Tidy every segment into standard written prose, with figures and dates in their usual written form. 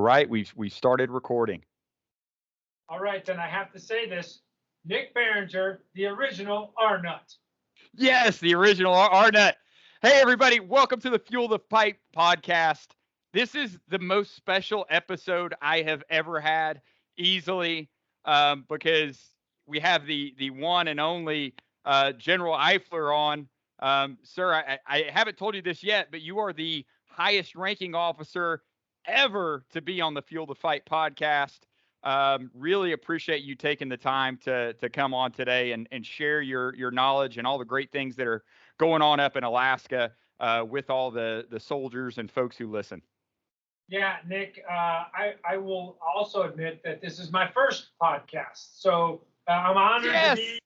right, we started recording. All right, then I have to say this. Nick Behringer, the original R-Nut. Yes, the original Arnett. Hey, everybody, welcome to the Fuel the Pipe podcast. This is the most special episode I have ever had, easily, because we have the one and only General Eifler on. Sir, I haven't told you this yet, but you are the highest ranking officer ever to be on the Fuel the Fight podcast. Really appreciate you taking the time to come on today and share your knowledge and all the great things that are going on up in Alaska with all the soldiers and folks who listen. Yeah, Nick, I will also admit that this is my first podcast. So I'm honored to be,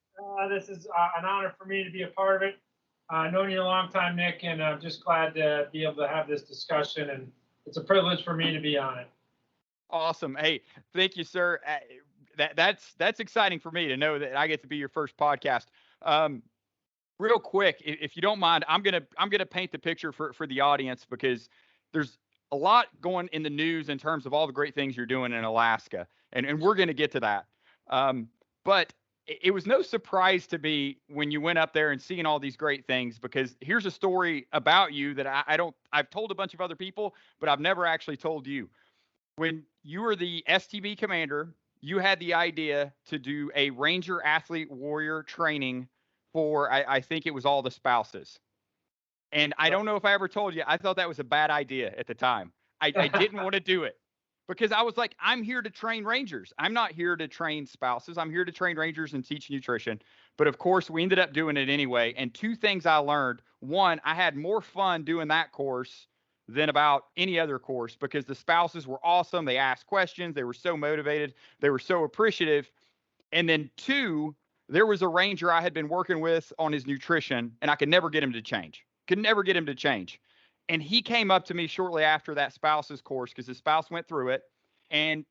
this is an honor for me to be a part of it. I've known you a long time, Nick, and I'm just glad to be able to have this discussion. And it's a privilege for me to be on it. Awesome. Hey, thank you, sir. That's exciting for me to know that I get to be your first podcast. Real quick, if you don't mind, I'm gonna paint the picture for the audience, because there's a lot going in the news in terms of all the great things you're doing in Alaska, and we're gonna get to that. But it was no surprise to me when you went up there and seeing all these great things, because here's a story about you that I've told a bunch of other people, but I've never actually told you. When you were the STB commander, you had the idea to do a Ranger Athlete Warrior training for, I think it was all the spouses. And I don't know if I ever told you, I thought that was a bad idea at the time. I didn't want to do it, because I was like, I'm here to train Rangers. I'm not here to train spouses. I'm here to train Rangers and teach nutrition. But of course, we ended up doing it anyway. And two things I learned. One, I had more fun doing that course than about any other course, because the spouses were awesome. They asked questions. They were so motivated. They were so appreciative. And then two, there was a Ranger I had been working with on his nutrition, and I could never get him to change. And he came up to me shortly after that spouse's course, because his spouse went through it, and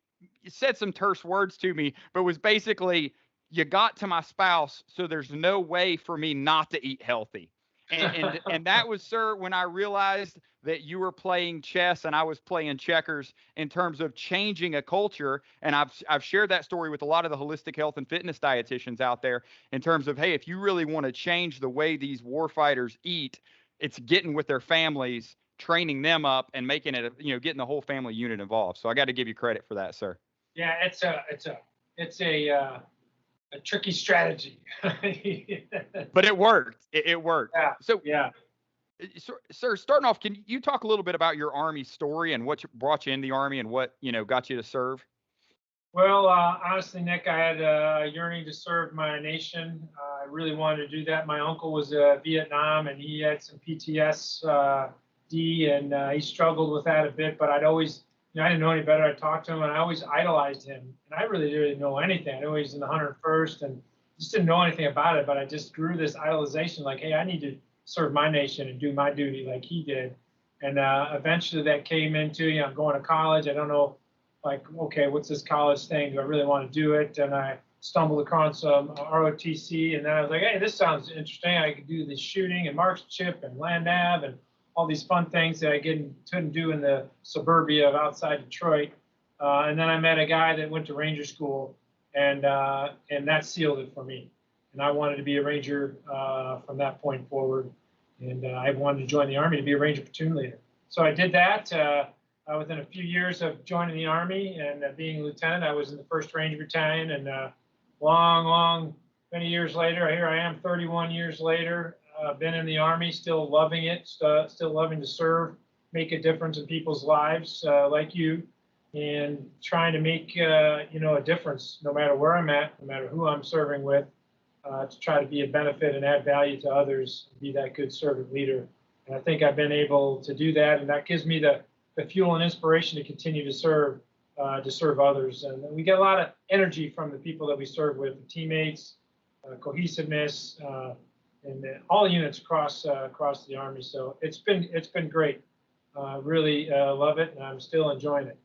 said some terse words to me, but was basically, you got to my spouse, so there's no way for me not to eat healthy. And that was, sir, when I realized that you were playing chess and I was playing checkers in terms of changing a culture. And I've shared that story with a lot of the holistic health and fitness dietitians out there, in terms of, hey, if you really want to change the way these war fighters eat, it's getting with their families, training them up, and making it, getting the whole family unit involved. So I got to give you credit for that, sir. Yeah, it's a tricky strategy. But it worked. It worked. Yeah. So, yeah. Sir, starting off, can you talk a little bit about your Army story and what brought you in the Army and what, got you to serve? Well, honestly, Nick, I had a yearning to serve my nation. I really wanted to do that. My uncle was Vietnam, and he had some PTSD, and he struggled with that a bit. But I'd always, I didn't know any better. I talked to him, and I always idolized him. And I really didn't know anything. I knew he was in the 101st, and just didn't know anything about it. But I just grew this idolization, like, hey, I need to serve my nation and do my duty like he did. And eventually that came into, I'm going to college. I don't know, like, okay, what's this college thing? Do I really want to do it? And I stumbled across some ROTC, and then I was like, hey, this sounds interesting. I could do the shooting and marksmanship and land nav and all these fun things that I couldn't do in the suburbia of outside Detroit. And then I met a guy that went to Ranger school, and that sealed it for me. And I wanted to be a Ranger from that point forward. And I wanted to join the Army to be a Ranger platoon leader. So I did that. Within a few years of joining the Army and being a lieutenant, I was in the 1st Ranger Battalion. And many years later, here I am, 31 years later, been in the Army, still loving it, still loving to serve, make a difference in people's lives like you, and trying to make a difference no matter where I'm at, no matter who I'm serving with, to try to be a benefit and add value to others, be that good servant leader. And I think I've been able to do that, and that gives me the fuel and inspiration to continue to serve others. And we get a lot of energy from the people that we serve with, the teammates, cohesiveness, and all units across the Army. So it's been great. Really love it, and I'm still enjoying it.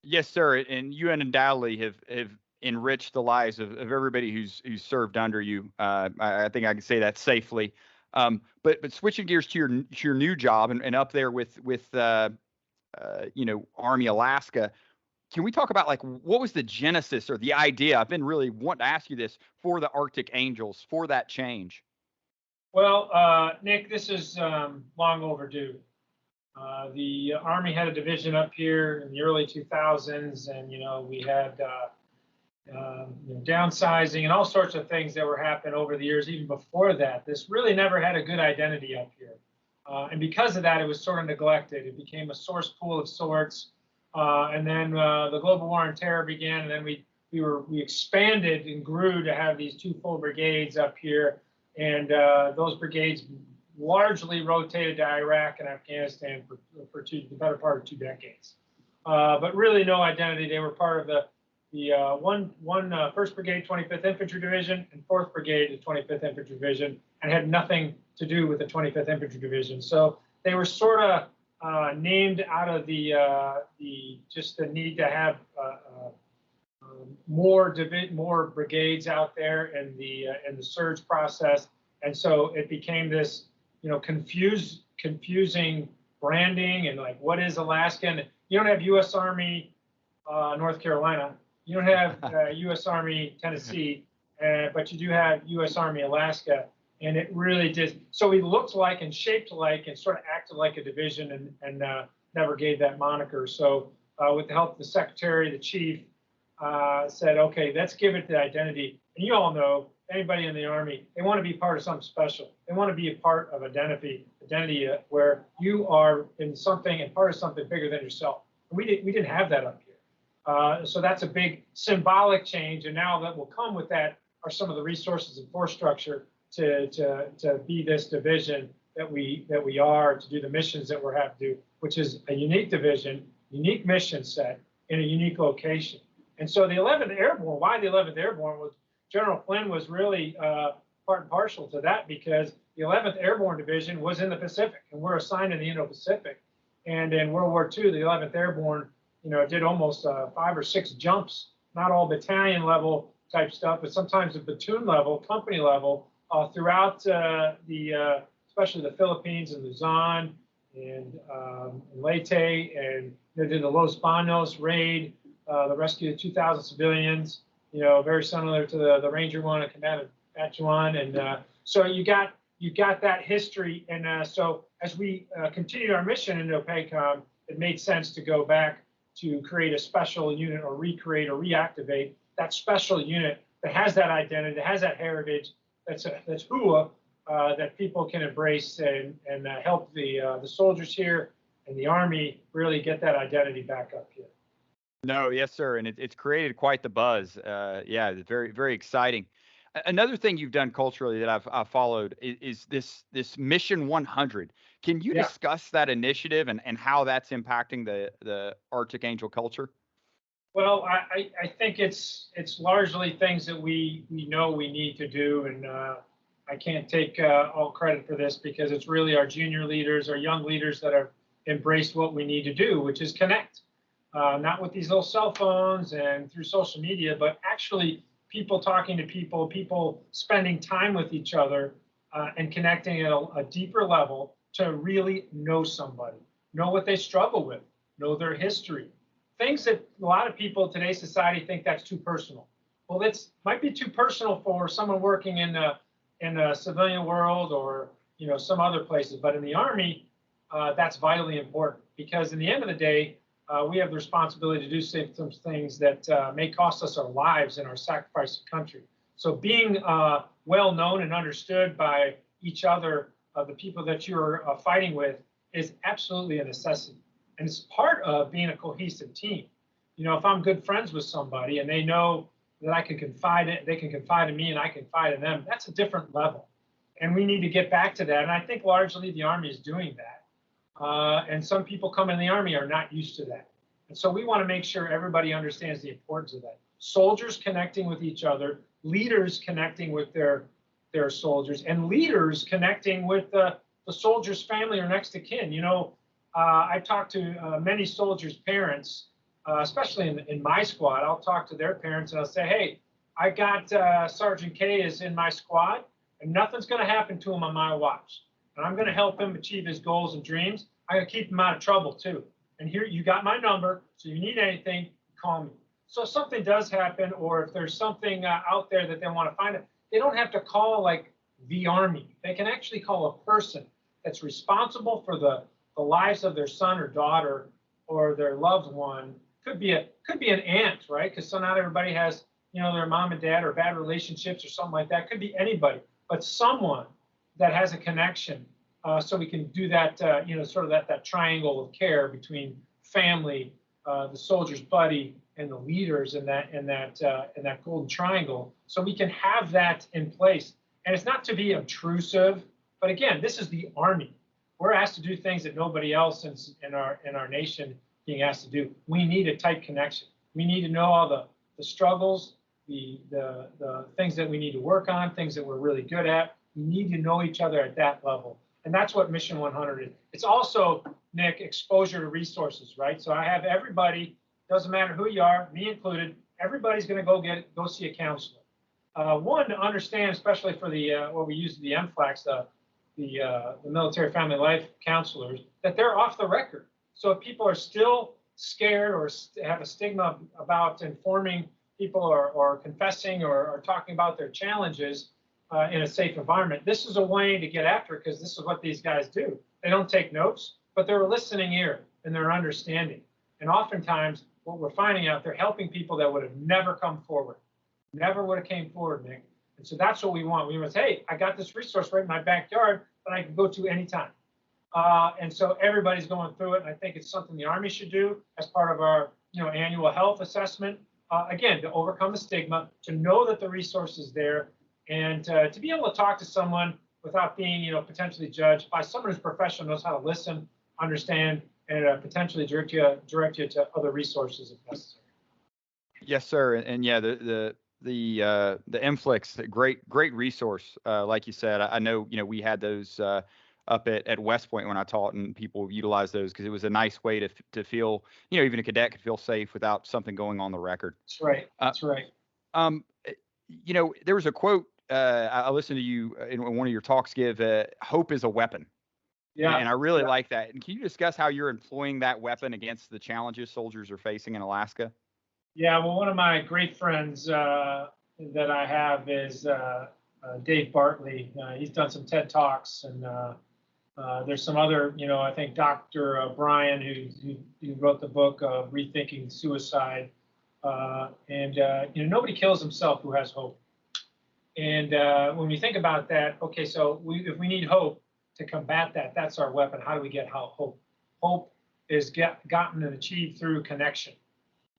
Yes, sir. And you undoubtedly have enriched the lives of everybody who's served under you. I think I can say that safely. But switching gears to your new job and up there with Army Alaska. Can we talk about like what was the genesis or the idea? I've been really wanting to ask you this for the Arctic Angels for that change. Well, Nick, this is long overdue. The Army had a division up here in the early 2000s, and we had downsizing and all sorts of things that were happening over the years. Even before that, this really never had a good identity up here, and because of that, it was sort of neglected. It became a source pool of sorts, and then the global war on terror began, and then we expanded and grew to have these 2 full brigades up here, and those brigades largely rotated to Iraq and Afghanistan for the better part of 2 decades, but really no identity. They were part of the 1st Brigade, 25th Infantry Division, and 4th Brigade, the 25th Infantry Division, and had nothing to do with the 25th Infantry Division. So they were sort of named out of the need to have more brigades out there in the surge process, and so it became this confusing branding and like what is Alaskan? You don't have U.S. Army North Carolina, you don't have U.S. Army Tennessee, but you do have U.S. Army Alaska, and it really did. So we looked like and shaped like and sort of acted like a division, and never gave that moniker. So with the help of the secretary, the chief said, okay, let's give it the identity. And you all know, anybody in the Army, they want to be part of something special. They want to be a part of identity where you are in something and part of something bigger than yourself. And we didn't have that up here. So that's a big symbolic change. And now that will come with that are some of the resources and force structure to be this division that we are, to do the missions that we're having to do, which is a unique division, unique mission set in a unique location. And so the 11th Airborne, why the 11th Airborne was, General Flynn was really part and parcel to that, because the 11th Airborne Division was in the Pacific, and we're assigned in the Indo-Pacific. And in World War II, the 11th Airborne, did almost 5 or 6 jumps, not all battalion level type stuff, but sometimes a platoon level, company level, throughout especially the Philippines and Luzon and Leyte, and they did the Los Banos raid, the rescue of 2,000 civilians. Very similar to the Ranger one at Command Battalion, and so you got that history. And so as we continued our mission in INDOPACOM, it made sense to go back to create a special unit or recreate or reactivate that special unit that has that identity, that has that heritage, that's HUA, that people can embrace and help the soldiers here and the Army really get that identity back up here. No, yes, sir. And it's created quite the buzz. Yeah, it's very, very exciting. Another thing you've done culturally that I've followed is this Mission 100. Can you discuss that initiative and how that's impacting the Arctic Angel culture? Well, I think it's largely things that we know we need to do, and I can't take all credit for this, because it's really our junior leaders, our young leaders that have embraced what we need to do, which is connect. Not with these little cell phones and through social media, but actually people talking to people spending time with each other and connecting at a deeper level to really know somebody, know what they struggle with, know their history. Things that a lot of people in today's society think that's too personal. Well, it might be too personal for someone working in the civilian world or some other places, but in the Army, that's vitally important, because in the end of the day, we have the responsibility to do some things that may cost us our lives and our sacrifice of country. So being well known and understood by each other, the people that you're fighting with, is absolutely a necessity. And it's part of being a cohesive team. If I'm good friends with somebody and they know that I can confide in, they can confide in me and I can confide in them, that's a different level. And we need to get back to that. And I think largely the Army is doing that. And some people coming in the Army are not used to that. And so we want to make sure everybody understands the importance of that. Soldiers connecting with each other, leaders connecting with their soldiers, and leaders connecting with the soldier's family or next of kin. I've talked to many soldiers' parents, especially in my squad. I'll talk to their parents and I'll say, hey, I got Sergeant K is in my squad, and nothing's going to happen to him on my watch. And I'm going to help him achieve his goals and dreams. I'm going to keep him out of trouble too. And here, you got my number. So you need anything, call me. So if something does happen, or if there's something out there that they want to find out, they don't have to call like the Army. They can actually call a person that's responsible for the lives of their son or daughter or their loved one. Could be an aunt, right? Because so not everybody has, their mom and dad or bad relationships or something like that. Could be anybody, but someone that has a connection. So we can do that, sort of that triangle of care between family, the soldier's buddy, and the leaders in that golden triangle. So we can have that in place. And it's not to be obtrusive, but again, this is the Army. We're asked to do things that nobody else in our nation being asked to do. We need a tight connection. We need to know all the struggles, the things that we need to work on, things that we're really good at. We need to know each other at that level. And that's what Mission 100 is. It's also, Nick, exposure to resources, right? So I have everybody, doesn't matter who you are, me included, everybody's going to go see a counselor. One, to understand, especially for what we use the MFLACs, the military family life counselors, that they're off the record. So if people are still scared or have a stigma about informing people or confessing or talking about their challenges in a safe environment, this is a way to get after it, because this is what these guys do. They don't take notes, but they're a listening ear and they're understanding. And oftentimes, what we're finding out, they're helping people that would have never come forward. Never would have came forward, Nick. And so that's what we want. We want to say, hey, I got this resource right in my backyard that I can go to anytime. And so everybody's going through it. And I think it's something the Army should do as part of our annual health assessment. Again, to overcome the stigma, to know that the resource is there, and to be able to talk to someone without being potentially judged by someone who's professional, knows how to listen, understand, and potentially direct you to other resources if necessary. Yes, sir. And yeah, the MFLIX, great resource. Like you said, I know, we had those up at West Point when I taught, and people utilize those because it was a nice way to feel, even a cadet could feel safe without something going on the record. That's right. That's right. There was a quote I listened to you in one of your talks give, hope is a weapon. Yeah. And I really like that. And can you discuss how you're employing that weapon against the challenges soldiers are facing in Alaska? Yeah, well, one of my great friends that I have is Dave Bartley. He's done some TED Talks, and there's some other, I think Dr. Brian, who wrote the book Rethinking Suicide. Nobody kills himself who has hope. And when we think about that, okay, so if we need hope to combat that, that's our weapon. How do we get hope? Hope is gotten and achieved through connection.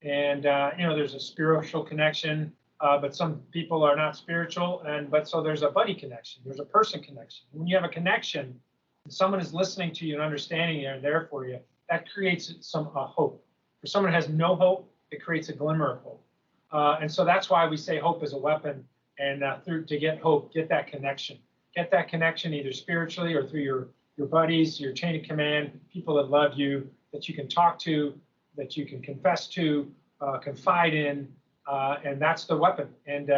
And there's a spiritual connection, but some people are not spiritual, but so there's a buddy connection, there's a person connection. When you have a connection, and someone is listening to you and understanding you and there for you, that creates some hope. For someone who has no hope, it creates a glimmer of hope. And so that's why we say hope is a weapon, and to get hope, get that connection either spiritually or through your buddies, your chain of command, people that love you, that you can talk to, that you can confess to, confide in, and that's the weapon. And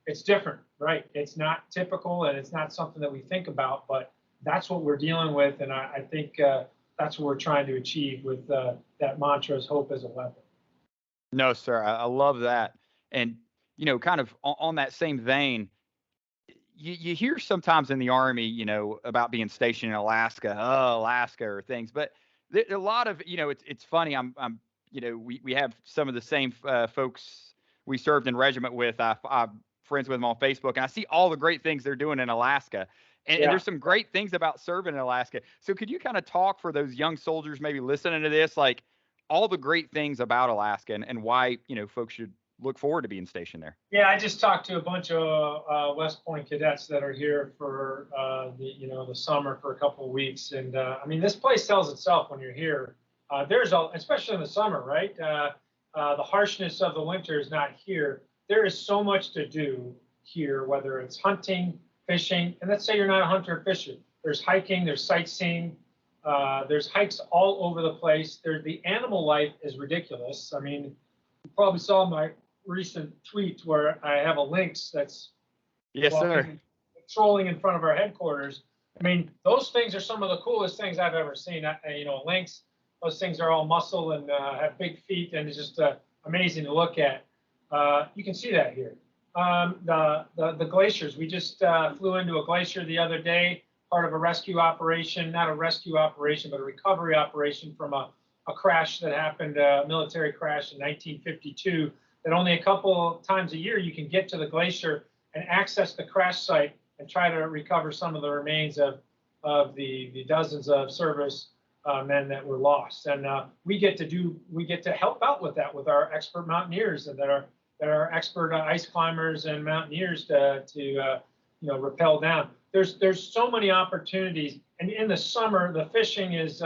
it's different, right? It's not typical, and it's not something that we think about, but that's what we're dealing with, and I think that's what we're trying to achieve with that mantra is hope as a weapon. No, sir, I love that. And, kind of on that same vein, you hear sometimes in the Army, about being stationed in Alaska, or things, but a lot of, it's funny. We have some of the same folks we served in regiment with. I'm friends with them on Facebook, and I see all the great things they're doing in Alaska. And there's some great things about serving in Alaska. So could you kind of talk for those young soldiers maybe listening to this, like all the great things about Alaska and why, folks should look forward to being stationed there? Yeah, I just talked to a bunch of West Point cadets that are here for the summer for a couple of weeks, and this place tells itself when you're here. Especially in the summer, right? The harshness of the winter is not here. There is so much to do here, whether it's hunting, fishing, and let's say you're not a hunter or fisher. There's hiking, there's sightseeing, there's hikes all over the place. The animal life is ridiculous. You probably saw my recent tweet where I have a lynx that's patrolling in front of our headquarters. Those things are some of the coolest things I've ever seen. A lynx, Those things are all muscle and have big feet, and it's just amazing to look at. You can see that here. The glaciers. We just flew into a glacier the other day, part of a rescue operation, not a rescue operation, but a recovery operation from a crash that happened, a military crash in 1952, that only a couple times a year you can get to the glacier and access the crash site and try to recover some of the remains of the dozens of service men that were lost. And we get to help out with that with our expert mountaineers and that are expert ice climbers and mountaineers to rappel down. There's so many opportunities, and in the summer the fishing is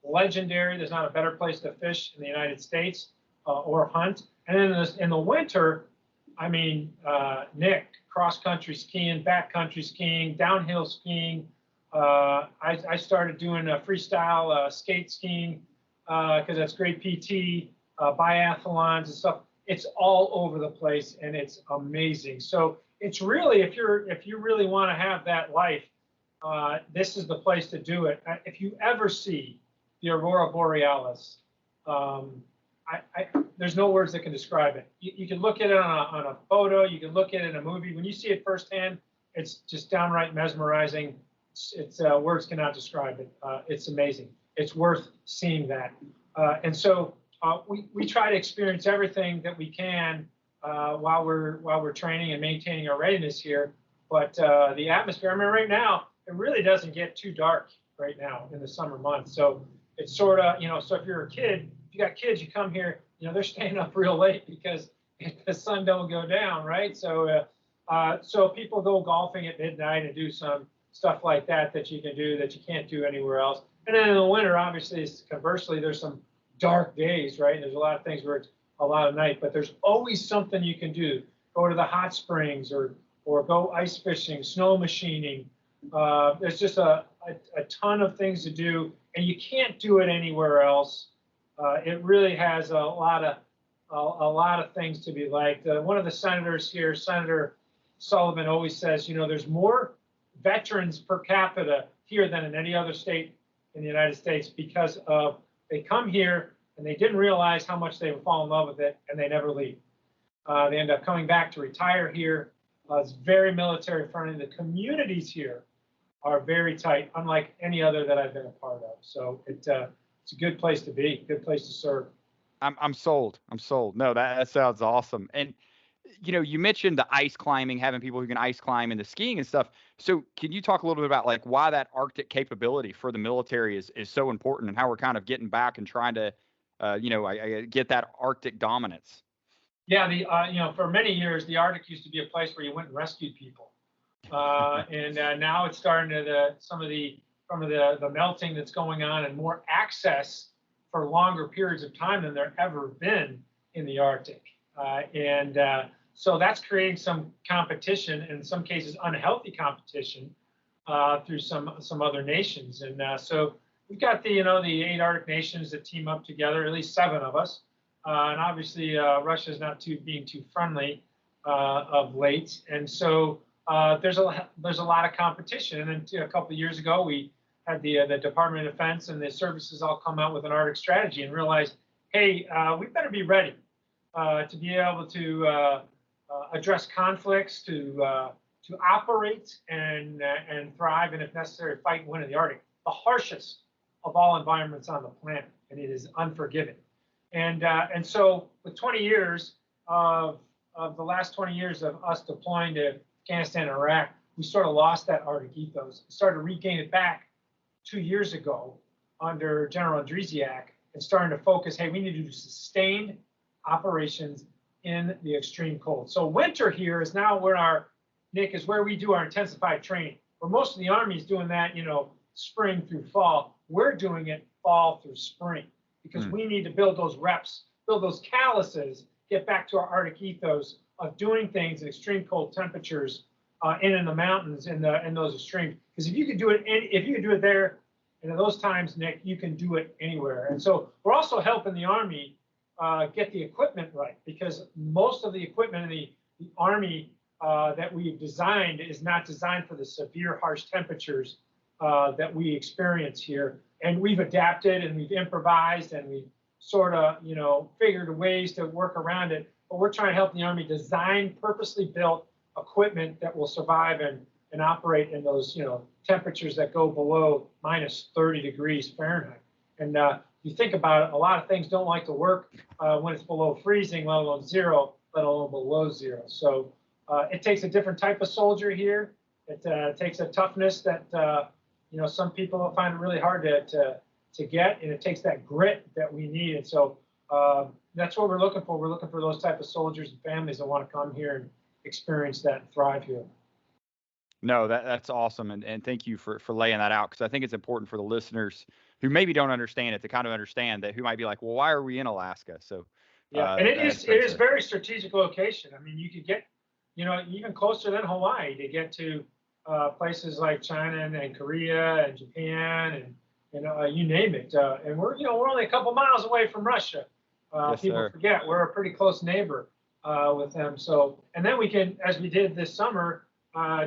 legendary. There's not a better place to fish in the United States or hunt. And then in the winter, I mean, Nick, cross-country skiing, backcountry skiing, downhill skiing. I started doing freestyle skate skiing because that's great PT, biathlons and stuff. It's all over the place, and it's amazing. So it's really, if you really want to have that life, this is the place to do it. If you ever see the Aurora Borealis, there's no words that can describe it. You can look at it on a photo, you can look at it in a movie. When you see it firsthand, it's just downright mesmerizing. It's words cannot describe it. It's amazing. It's worth seeing that. And so we try to experience everything that we can while we're training and maintaining our readiness here. But the atmosphere, I mean, right now, it really doesn't get too dark right now in the summer months. So it's sort of, so if you're a kid, if you got kids, you come here, they're staying up real late because the sun don't go down, right? So so people go golfing at midnight and do some stuff like that you can do that you can't do anywhere else. And then in the winter, obviously, conversely, there's some dark days, right? There's a lot of things where it's a lot of night, but there's always something you can do. Go to the hot springs or go ice fishing, snow machining. There's just a ton of things to do, and you can't do it anywhere else. It really has a lot of things to be liked. One of the senators here, Senator Sullivan, always says, there's more veterans per capita here than in any other state in the United States because of they come here and they didn't realize how much they would fall in love with it, and they never leave. They end up coming back to retire here. It's very military friendly. The communities here are very tight, unlike any other that I've been a part of. So it's a good place to be, good place to serve. I'm sold. I'm sold. No, that sounds awesome. And you mentioned the ice climbing, having people who can ice climb and the skiing and stuff. So can you talk a little bit about like why that Arctic capability for the military is so important and how we're kind of getting back and trying to, get that Arctic dominance? Yeah, for many years, the Arctic used to be a place where you went and rescued people. And now it's starting to some of the melting that's going on and more access for longer periods of time than there ever been in the Arctic. So that's creating some competition, and in some cases unhealthy competition through some other nations. And so we've got the 8 Arctic nations that team up together, at least 7 of us. And obviously Russia's not being too friendly of late. And so there's a lot of competition. And then a couple of years ago, we had the Department of Defense and the services all come out with an Arctic strategy and realized, hey, we better be ready to be able to address conflicts, to operate and thrive, and if necessary, fight and win in the Arctic, the harshest of all environments on the planet, and it is unforgiving. And so with 20 years of the last 20 years of us deploying to Afghanistan and Iraq, we sort of lost that Arctic ethos. We started to regain it back 2 years ago under General Andresiak and starting to focus, hey, we need to do sustained operations in the extreme cold. So winter here is now where is where we do our intensified training. Where most of the Army is doing that, spring through fall. We're doing it fall through spring because we need to build those reps, build those calluses, get back to our Arctic ethos of doing things in extreme cold temperatures in the mountains in those extremes. Because if you could do it there and in those times, Nick, you can do it anywhere. And so we're also helping the Army get the equipment right, because most of the equipment in the Army that we've designed is not designed for the severe harsh temperatures that we experience here. and we've adapted and we've improvised and we've sort of, figured ways to work around it. But we're trying to help the Army design purposely built equipment that will survive and operate in those, temperatures that go below minus 30 degrees Fahrenheit. And you think about it, a lot of things don't like to work when it's below freezing, let alone zero, let alone below zero. So it takes a different type of soldier here. It takes a toughness that, some people find it really hard to get, and it takes that grit that we need. And so that's what we're looking for. We're looking for those type of soldiers and families that want to come here and experience that and thrive here. No, that's awesome. And thank you for laying that out, because I think it's important for the listeners who maybe don't understand it to kind of understand that, who might be like, well, why are we in Alaska? So yeah, and it is very strategic location. I mean, you could get, even closer than Hawaii to get to places like China and Korea and Japan and you name it. And we're only a couple miles away from Russia. Yes, people sir. forget we're a pretty close neighbor with them. So, and then we can, as we did this summer,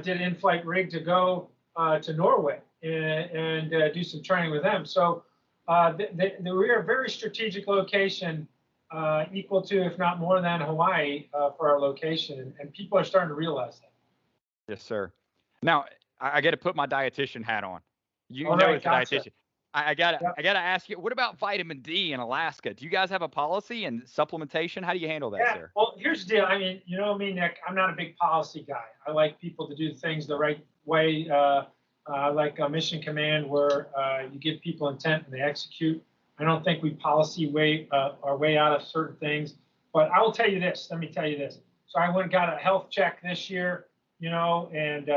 did in-flight rig to go to Norway and do some training with them. So we are a very strategic location, equal to, if not more than, Hawaii for our location, and people are starting to realize that. Yes, sir. Now I got to put my dietitian hat on. You All know, right, as a gotcha. dietitian, I gotta ask you, what about vitamin D in Alaska? Do you guys have a policy and supplementation? How do you handle that, Yeah, sir? well, here's the deal. I mean, you know me, Nick. I'm not a big policy guy. I like people to do things the right way. Like a mission command, where you give people intent and they execute. I don't think we policy our way out of certain things. But I will tell you this. Let me tell you this. So I went and got a health check this year, and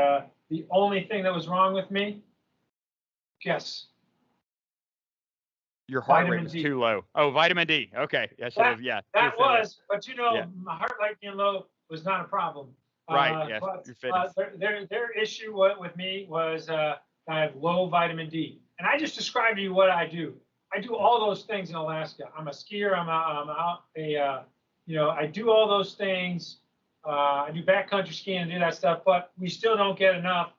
the only thing that was wrong with me, guess. Your heart rate Vitamin was D. too low. Oh, vitamin D. Okay. Yeah. That was, but Yeah. my heart rate being low was not a problem. Right. Yeah. But Your fitness. their issue with me was I have low vitamin D, and I just described to you what I do. I do all those things in Alaska. I'm a skier. I do all those things. I do backcountry skiing and do that stuff, but we still don't get enough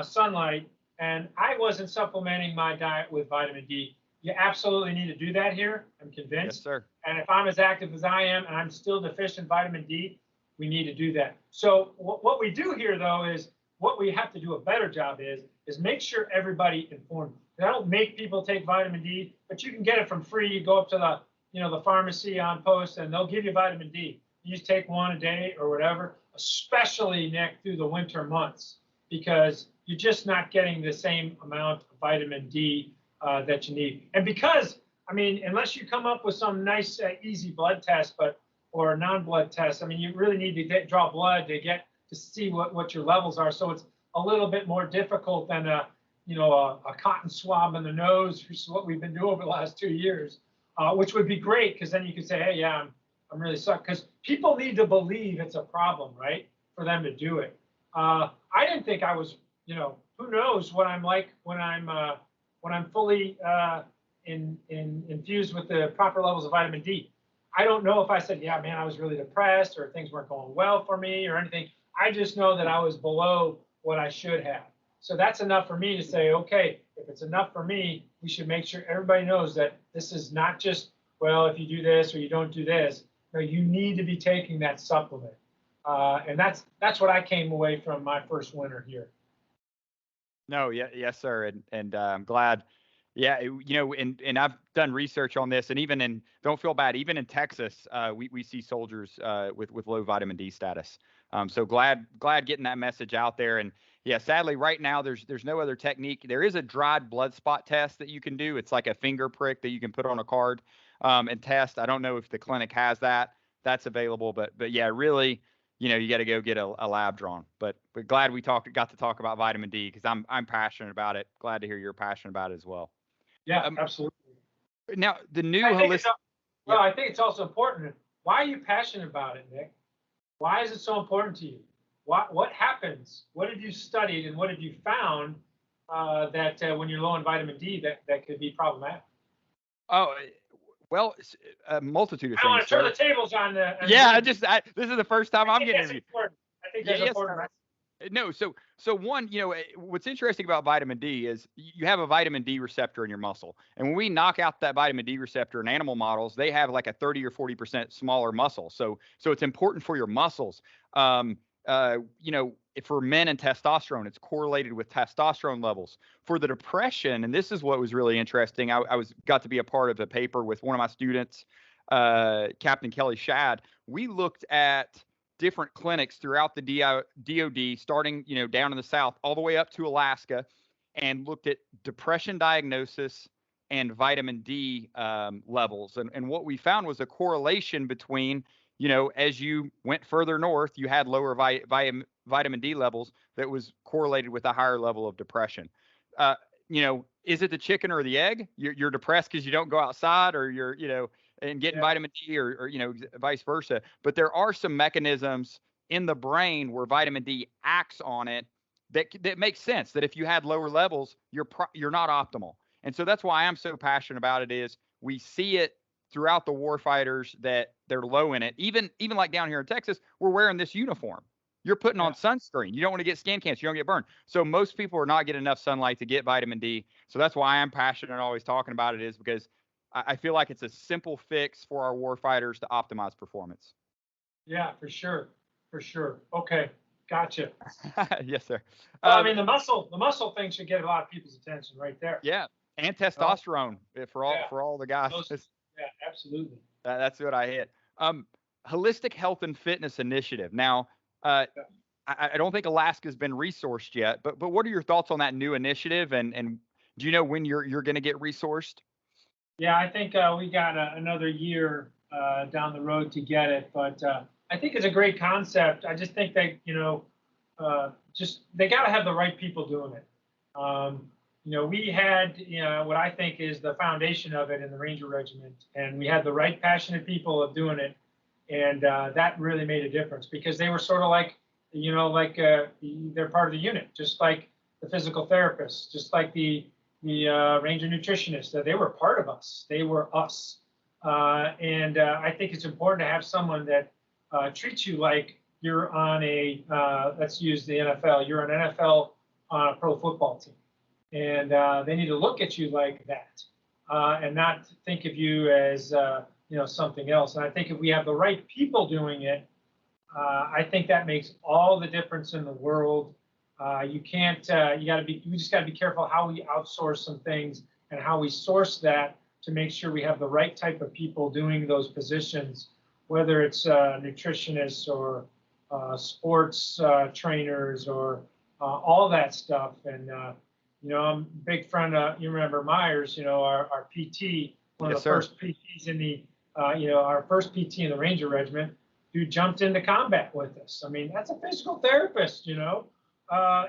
sunlight. And I wasn't supplementing my diet with vitamin D. You absolutely need to do that here. I'm convinced. Yes, sir. And if I'm as active as I am and I'm still deficient vitamin D, we need to do that. So what we do here, though, is what we have to do a better job is make sure everybody informed. I don't make people take vitamin D, but you can get it from free. You go up to the pharmacy on post, and they'll give you vitamin D. You just take one a day or whatever, especially, Nick, through the winter months, because you're just not getting the same amount of vitamin D that you need. And because, I mean, unless you come up with some nice, easy blood test, or a non-blood test, I mean, you really need to draw blood to see what your levels are. So it's a little bit more difficult than a cotton swab in the nose, which is what we've been doing over the last 2 years, which would be great, because then you could say, hey, yeah, I'm really sucked, because people need to believe it's a problem, right, for them to do it. I didn't think I was, who knows what I'm like when I'm fully infused with the proper levels of vitamin D. I don't know if I said, yeah, man, I was really depressed, or things weren't going well for me or anything. I just know that I was below what I should have. So that's enough for me to say, okay, if it's enough for me, we should make sure everybody knows that this is not just, well, if you do this or you don't do this. No, you need to be taking that supplement. And that's what I came away from my first winter here. No, yes, sir. And I'm glad. Yeah, and I've done research on this, and don't feel bad, even in Texas, we see soldiers with low vitamin D status. So glad getting that message out there. And yeah, sadly, right now there's no other technique. There is a dried blood spot test that you can do. It's like a finger prick that you can put on a card and test. I don't know if the clinic has that. That's available, but yeah, really, you got to go get a lab drawn. But glad we got to talk about vitamin D, because I'm passionate about it. Glad to hear you're passionate about it as well. Yeah, absolutely. Now, the new I think it's also important. Why are you passionate about it, Nick? Why is it so important to you? What happens? What have you studied, and what have you found that when you're low in vitamin D that could be problematic? Oh, well, a multitude of things. I want to turn the tables on. This is the first time I'm getting interviewed. I think that's important. No, so one, what's interesting about vitamin D is you have a vitamin D receptor in your muscle, and when we knock out that vitamin D receptor in animal models, they have like a 30 or 40% smaller muscle. So it's important for your muscles. Um, for men and testosterone, it's correlated with testosterone levels. For the depression, and this is what was really interesting. I got to be a part of a paper with one of my students, Captain Kelly Shad. We looked at different clinics throughout the DoD, starting down in the South all the way up to Alaska, and looked at depression diagnosis and vitamin D levels. And what we found was a correlation between, as you went further north, you had lower vitamin D levels that was correlated with a higher level of depression. Is it the chicken or the egg? You're depressed because you don't go outside, or you're and getting vitamin D, or vice versa. But there are some mechanisms in the brain where vitamin D acts on it that makes sense. That if you had lower levels, you're not optimal. And so that's why I'm so passionate about it. Is we see it throughout the warfighters that they're low in it. Even like down here in Texas, we're wearing this uniform. You're putting on sunscreen. You don't want to get skin cancer. You don't get burned. So most people are not getting enough sunlight to get vitamin D. So that's why I'm passionate and always talking about it, is because I feel like it's a simple fix for our warfighters to optimize performance. Yeah, for sure. For sure. Okay. Gotcha. Yes, sir. Well, I mean, the muscle thing should get a lot of people's attention right there. Yeah. And testosterone for all the guys. Yeah, absolutely. That's what I hit. Holistic health and fitness initiative. Now, I don't think Alaska's been resourced yet, but what are your thoughts on that new initiative? And do you know when you're going to get resourced? Yeah, I think we got another year down the road to get it, but I think it's a great concept. I just think that they got to have the right people doing it. We had what I think is the foundation of it in the Ranger Regiment, and we had the right passionate people of doing it, and that really made a difference, because they were sort of like they're part of the unit, just like the physical therapists, just like the Ranger nutritionists. They were part of us. They were us. And I think it's important to have someone that treats you like you're on let's use the NFL. You're an NFL pro football team. And they need to look at you like that, and not think of you as something else. And I think if we have the right people doing it, I think that makes all the difference in the world. We just got to be careful how we outsource some things and how we source that to make sure we have the right type of people doing those positions, whether it's nutritionists or sports trainers or all that stuff. And I'm a big friend of, you remember Myers, our PT, one of the first PTs in the, our first PT in the Ranger Regiment, who jumped into combat with us. I mean, that's a physical therapist, and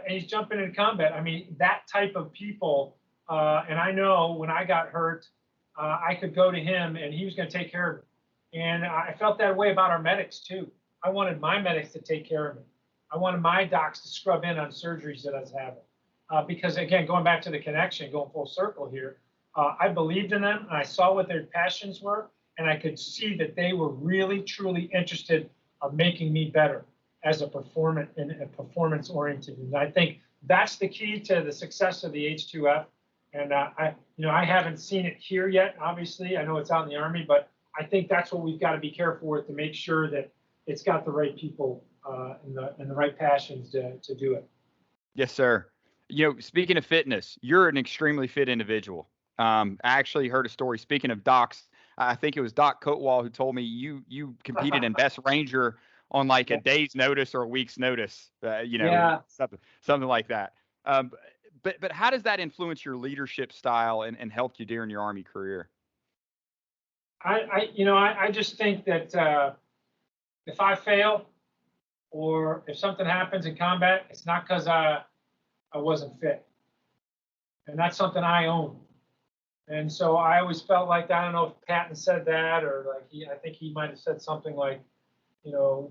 he's jumping into combat. I mean, that type of people. And I know when I got hurt, I could go to him and he was going to take care of me. And I felt that way about our medics too. I wanted my medics to take care of me. I wanted my docs to scrub in on surgeries that I was having. Because again, going back to the connection, going full circle here, I believed in them. And I saw what their passions were, and I could see that they were really, truly interested of making me better as a performance-oriented. And I think that's the key to the success of the H2F. And I haven't seen it here yet. Obviously, I know it's out in the Army, but I think that's what we've got to be careful with, to make sure that it's got the right people and the right passions to do it. Yes, sir. Speaking of fitness, you're an extremely fit individual. I actually heard a story. Speaking of docs, I think it was Doc Coatwall who told me you competed in Best Ranger on like a day's notice or a week's notice. Something like that. But how does that influence your leadership style and helped you during your Army career? I just think that if I fail or if something happens in combat, it's not because I wasn't fit. And that's something I own. And so I always felt like, I don't know if Patton said that, or I think he might have said something like, I don't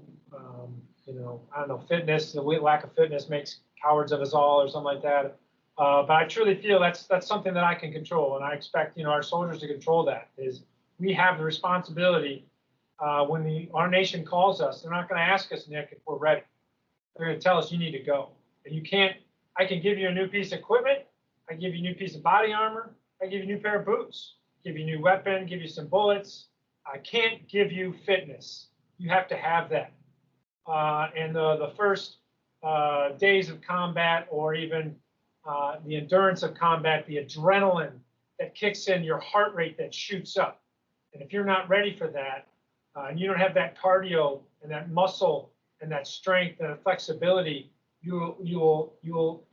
know, fitness, the lack of fitness makes cowards of us all, or something like that. But I truly feel that's something that I can control. And I expect, our soldiers to control that. Is we have the responsibility when our nation calls us. They're not going to ask us, Nick, if we're ready. they're going to tell us you need to go. And you can't, I can give you a new piece of equipment. I give you a new piece of body armor. I give you a new pair of boots, give you a new weapon, give you some bullets. I can't give you fitness. You have to have that. And the first days of combat, or even the endurance of combat, the adrenaline that kicks in, your heart rate that shoots up. And if you're not ready for that, and you don't have that cardio and that muscle and that strength and that flexibility, you will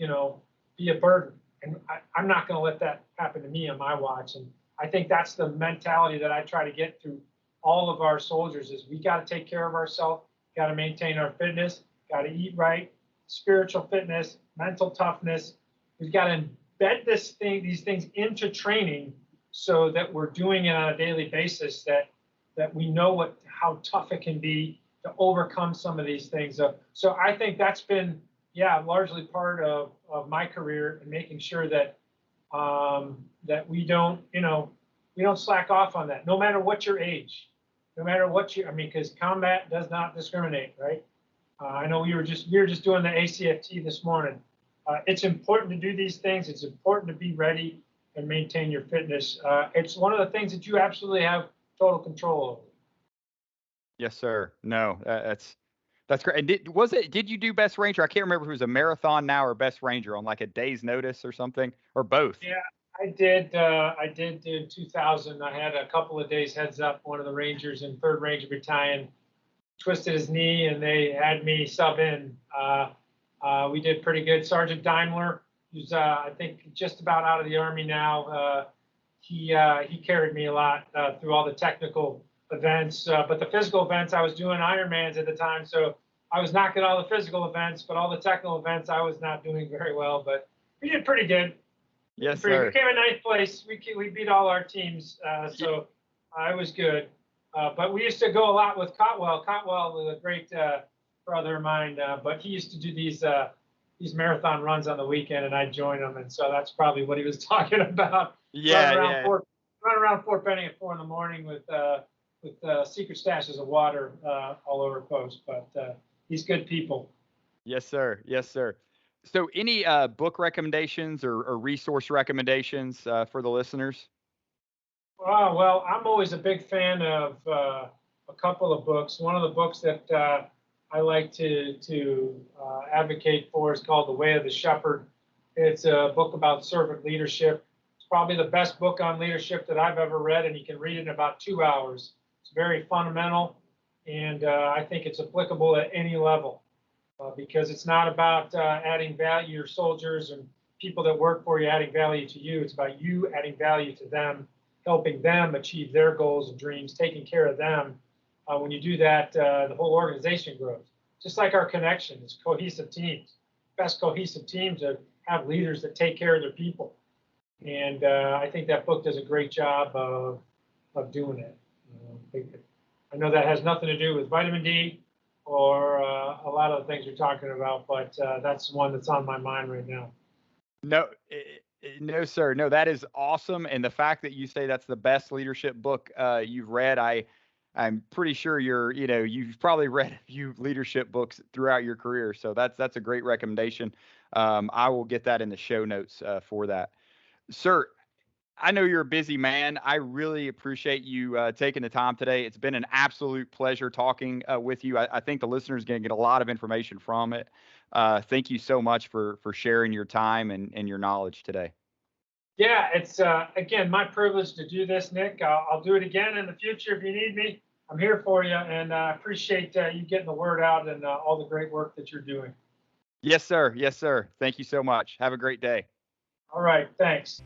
be a burden. And I'm not going to let that happen to me on my watch. And I think that's the mentality that I try to get through all of our soldiers: is we got to take care of ourselves, got to maintain our fitness, got to eat right, spiritual fitness, mental toughness. We've got to embed these things into training so that we're doing it on a daily basis, that we know how tough it can be to overcome some of these things. So I think that's been, largely part of my career, and making sure that that we don't slack off on that, no matter what your age, no matter what because combat does not discriminate, right? I know we were just doing the ACFT this morning. It's important to do these things. It's important to be ready and maintain your fitness. It's one of the things that you absolutely have total control over. Yes, sir. No, that's great. And did you do Best Ranger? I can't remember if it was a marathon now or Best Ranger on like a day's notice or something, or both. Yeah, I did. I did in 2000. I had a couple of days heads up. One of the Rangers in 3rd Ranger Battalion twisted his knee, and they had me sub in. We did pretty good. Sergeant Daimler, who's I think just about out of the Army now, he carried me a lot through all the technical events, but the physical events, I was doing Ironmans at the time, so I was knocking all the physical events, but all the technical events I was not doing very well. But we did pretty good. Yes, sir. We came in 9th place. We beat all our teams, so I was good. But we used to go a lot with Cotwell. Cotwell was a great brother of mine, but he used to do these marathon runs on the weekend, and I'd join him, and so that's probably what he was talking about. Run around Fort Benning at 4 a.m. with secret stashes of water all over post. But he's good people. Yes, sir. Yes, sir. So any book recommendations or resource recommendations for the listeners? Well, I'm always a big fan of a couple of books. One of the books that I like to advocate for is called The Way of the Shepherd. It's a book about servant leadership. It's probably the best book on leadership that I've ever read, and you can read it in about 2 hours. It's very fundamental, and I think it's applicable at any level, because it's not about adding value to your soldiers and people that work for you, adding value to you. It's about you adding value to them, helping them achieve their goals and dreams, taking care of them. When you do that, the whole organization grows. Just like our connection, it's cohesive teams. Best cohesive teams have leaders that take care of their people. And I think that book does a great job of doing it. I know that has nothing to do with vitamin D or a lot of the things you're talking about, but that's one that's on my mind right now. No, sir. No, that is awesome. And the fact that you say that's the best leadership book you've read, I'm pretty sure you've probably read a few leadership books throughout your career. So that's a great recommendation. I will get that in the show notes for that. Sir, I know you're a busy man. I really appreciate you taking the time today. It's been an absolute pleasure talking with you. I think the listeners are going to get a lot of information from it. Thank you so much for sharing your time and your knowledge today. Yeah, it's, again, my privilege to do this, Nick. I'll do it again in the future if you need me. I'm here for you, and I appreciate you getting the word out and all the great work that you're doing. Yes, sir. Yes, sir. Thank you so much. Have a great day. All right. Thanks.